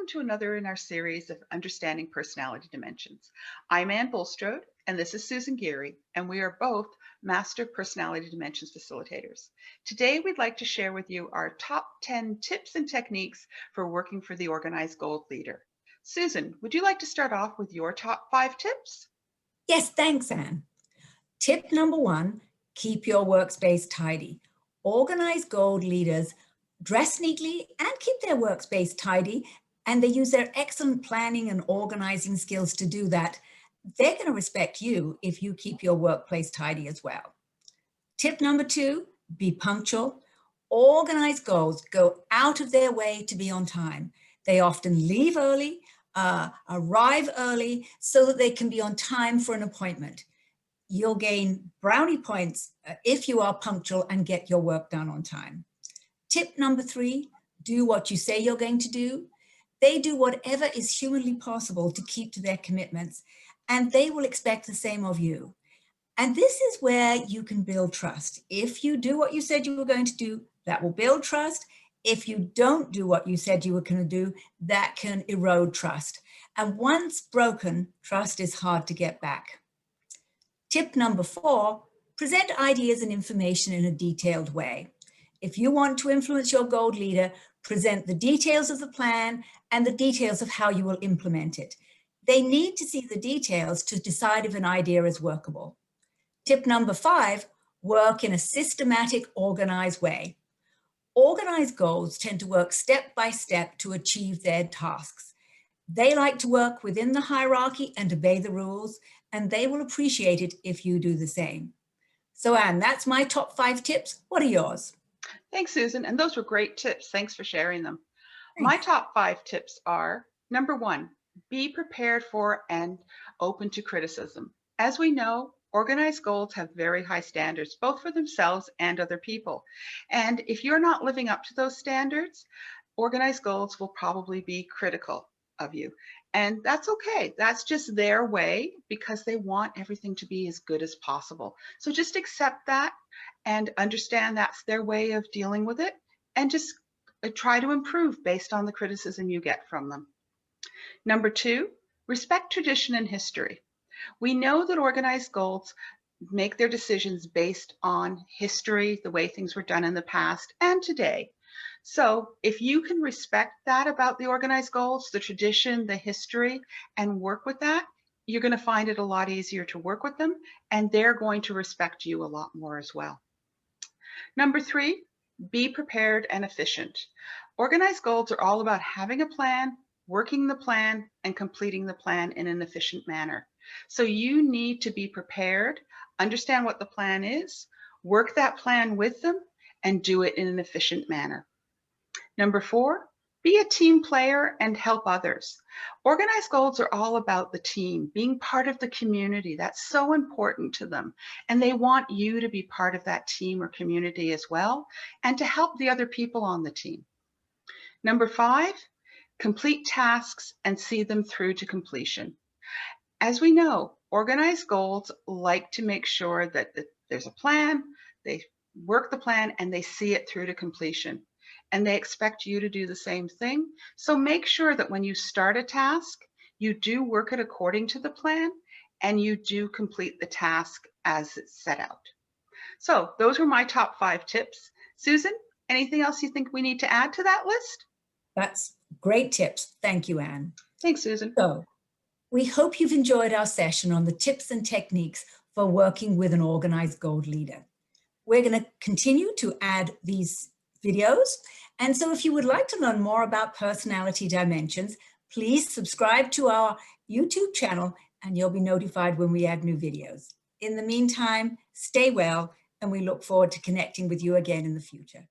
welcome to another in our series of Understanding Personality Dimensions. I'm Ann Bulstrode, and this is Susan Geary, and we are both Master Personality Dimensions Facilitators. Today, we'd like to share with you our top 10 tips and techniques for working for the Organized Gold Leader. Susan, would you like to start off with your top 5 tips? Yes, thanks, Anne. Tip number 1, keep your workspace tidy. Organized gold leaders dress neatly and keep their workspace tidy, and they use their excellent planning and organizing skills to do that. They're going to respect you if you keep your workplace tidy as well. Tip number 2, be punctual. Organized goals go out of their way to be on time. They often leave early, arrive early so that they can be on time for an appointment. You'll gain brownie points if you are punctual and get your work done on time. Tip number 3, do what you say you're going to do. They do whatever is humanly possible to keep to their commitments, and they will expect the same of you. And this is where you can build trust. If you do what you said you were going to do, that will build trust. If you don't do what you said you were going to do, that can erode trust. And once broken, trust is hard to get back. Tip number 4, present ideas and information in a detailed way. If you want to influence your gold leader, present the details of the plan and the details of how you will implement it. They need to see the details to decide if an idea is workable. Tip number 5, work in a systematic, organized way. Organized goals tend to work step by step to achieve their tasks. They like to work within the hierarchy and obey the rules, and they will appreciate it if you do the same. So Anne, that's my top 5 tips. What are yours? Thanks, Susan, and those were great tips. Thanks for sharing them. My Thanks. top 5 tips are, number 1, be prepared for and open to criticism. As we know, organized goals have very high standards, both for themselves and other people. And if you're not living up to those standards, organized goals will probably be critical of you. And that's okay. That's just their way because they want everything to be as good as possible. So just accept that and understand that's their way of dealing with it, and just try to improve based on the criticism you get from them. Number 2, respect tradition and history. We know that organized goals make their decisions based on history, the way things were done in the past and today. So if you can respect that about the organized goals, the tradition, the history, and work with that, you're going to find it a lot easier to work with them, and they're going to respect you a lot more as well. Number 3, be prepared and efficient. Organized goals are all about having a plan, working the plan, and completing the plan in an efficient manner. So you need to be prepared, understand what the plan is, work that plan with them, and do it in an efficient manner. Number 4, be a team player and help others. Organized goals are all about the team, being part of the community. That's so important to them. And they want you to be part of that team or community as well, and to help the other people on the team. Number 5, complete tasks and see them through to completion. As we know, organized goals like to make sure that there's a plan, they work the plan, and they see it through to completion. And they expect you to do the same thing. So make sure that when you start a task, you do work it according to the plan, and you do complete the task as it's set out. So those were my top 5 tips. Susan, anything else you think we need to add to that list? That's great tips. Thank you, Anne. Thanks, Susan. So we hope you've enjoyed our session on the tips and techniques for working with an organized gold leader. We're going to continue to add these videos. And so if you would like to learn more about personality dimensions, please subscribe to our YouTube channel and you'll be notified when we add new videos. In the meantime, stay well, and we look forward to connecting with you again in the future.